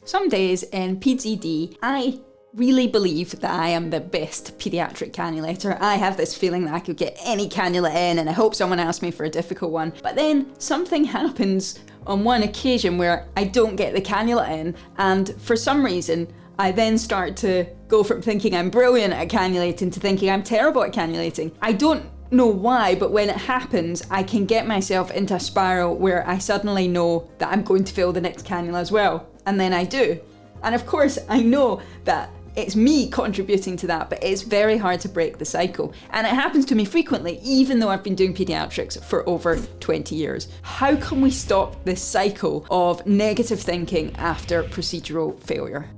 Some days in PEDS, I really believe that I am the best paediatric cannulator. I have this feeling that I could get any cannula in, and I hope someone asks me for a difficult one. But then something happens on one occasion where I don't get the cannula in, and for some reason I then start to go from thinking I'm brilliant at cannulating to thinking I'm terrible at cannulating. I don't know why, but when it happens, I can get myself into a spiral where I suddenly know that I'm going to fail the next cannula as well. And then I do. And of course, I know that it's me contributing to that, but it's very hard to break the cycle. And it happens to me frequently, even though I've been doing paediatrics for over 20 years. How can we stop this cycle of negative thinking after procedural failure?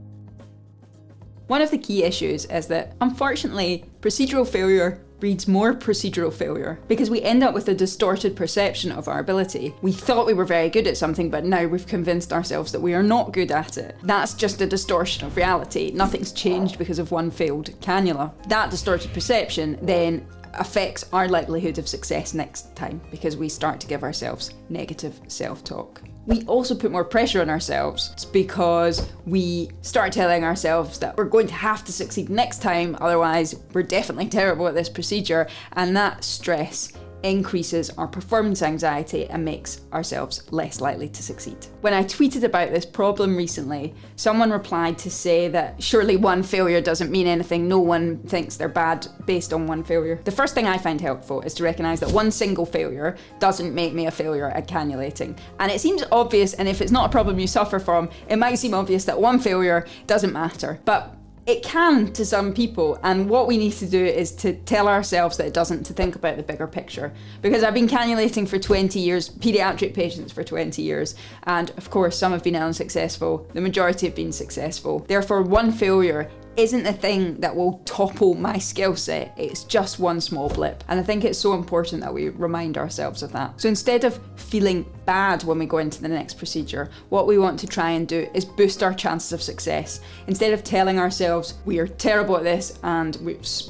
One of the key issues is that, unfortunately, procedural failure breeds more procedural failure because we end up with a distorted perception of our ability. We thought we were very good at something, but now we've convinced ourselves that we are not good at it. That's just a distortion of reality. Nothing's changed because of one failed cannula. That distorted perception then affects our likelihood of success next time because we start to give ourselves negative self-talk. We also put more pressure on ourselves because we start telling ourselves that we're going to have to succeed next time, otherwise we're definitely terrible at this procedure, and that stress increases our performance anxiety and makes ourselves less likely to succeed. When I tweeted about this problem recently, someone replied to say that surely one failure doesn't mean anything, no one thinks they're bad based on one failure. The first thing I find helpful is to recognise that one single failure doesn't make me a failure at cannulating. And it seems obvious, and if it's not a problem you suffer from, it might seem obvious that one failure doesn't matter. But it can to some people, and what we need to do is to tell ourselves that it doesn't, to think about the bigger picture. Because I've been cannulating for 20 years, paediatric patients for 20 years, and of course some have been unsuccessful, the majority have been successful. Therefore, one failure isn't the thing that will topple my skill set, it's just one small blip. And I think it's so important that we remind ourselves of that. So instead of feeling bad when we go into the next procedure, what we want to try and do is boost our chances of success. Instead of telling ourselves we are terrible at this and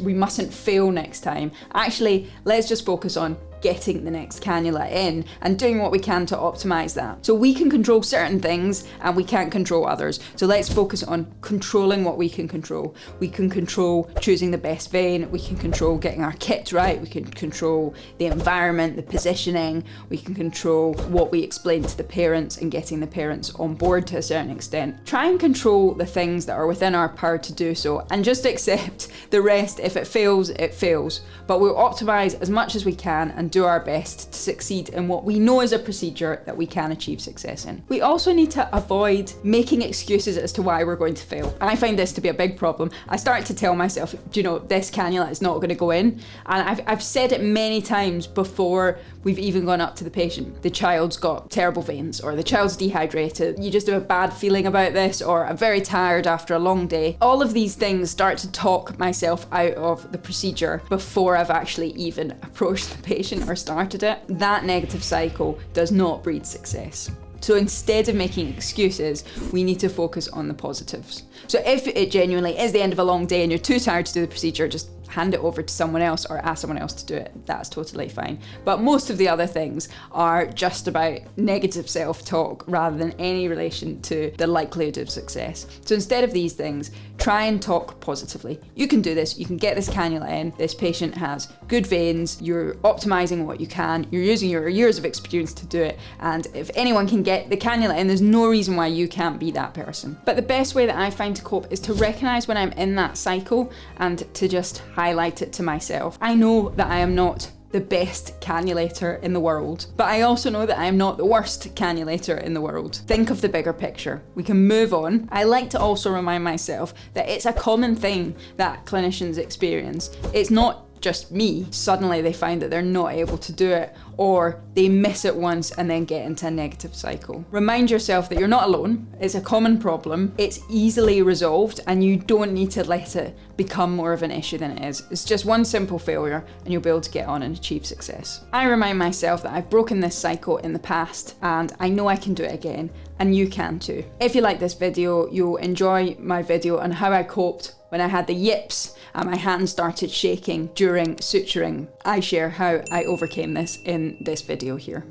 we mustn't fail next time, actually let's just focus on getting the next cannula in and doing what we can to optimize that. So we can control certain things and we can't control others. So let's focus on controlling what we can control. We can control choosing the best vein, we can control getting our kit right, we can control the environment, the positioning, we can control what we explain to the parents and getting the parents on board to a certain extent. Try and control the things that are within our power to do so, and just accept the rest. If it fails, it fails. But we'll optimize as much as we can and do our best to succeed in what we know is a procedure that we can achieve success in. We also need to avoid making excuses as to why we're going to fail. I find this to be a big problem. I start to tell myself, this cannula is not going to go in. And I've said it many times before we've even gone up to the patient. The child's got terrible veins, or the child's dehydrated. You just have a bad feeling about this, or I'm very tired after a long day. All of these things start to talk myself out of the procedure before I've actually even approached the patient or started it. That negative cycle does not breed success. So instead of making excuses, we need to focus on the positives. So if it genuinely is the end of a long day and you're too tired to do the procedure, just hand it over to someone else or ask someone else to do it. That's totally fine. But most of the other things are just about negative self-talk rather than any relation to the likelihood of success. So instead of these things, try and talk positively. You can do this, you can get this cannula in, this patient has good veins, you're optimizing what you can, you're using your years of experience to do it, and if anyone can get the cannula in, there's no reason why you can't be that person. But the best way that I find to cope is to recognize when I'm in that cycle and to just highlight it to myself. I know that I am not the best cannulator in the world, but I also know that I am not the worst cannulator in the world. Think of the bigger picture. We can move on. I like to also remind myself that it's a common thing that clinicians experience. It's not just me. Suddenly they find that they're not able to do it, or they miss it once and then get into a negative cycle. Remind yourself that you're not alone. It's a common problem. It's easily resolved and you don't need to let it become more of an issue than it is. It's just one simple failure and you'll be able to get on and achieve success. I remind myself that I've broken this cycle in the past and I know I can do it again, and you can too. If you like this video, you'll enjoy my video on how I coped when I had the yips and my hands started shaking during suturing. I share how I overcame this in this video here.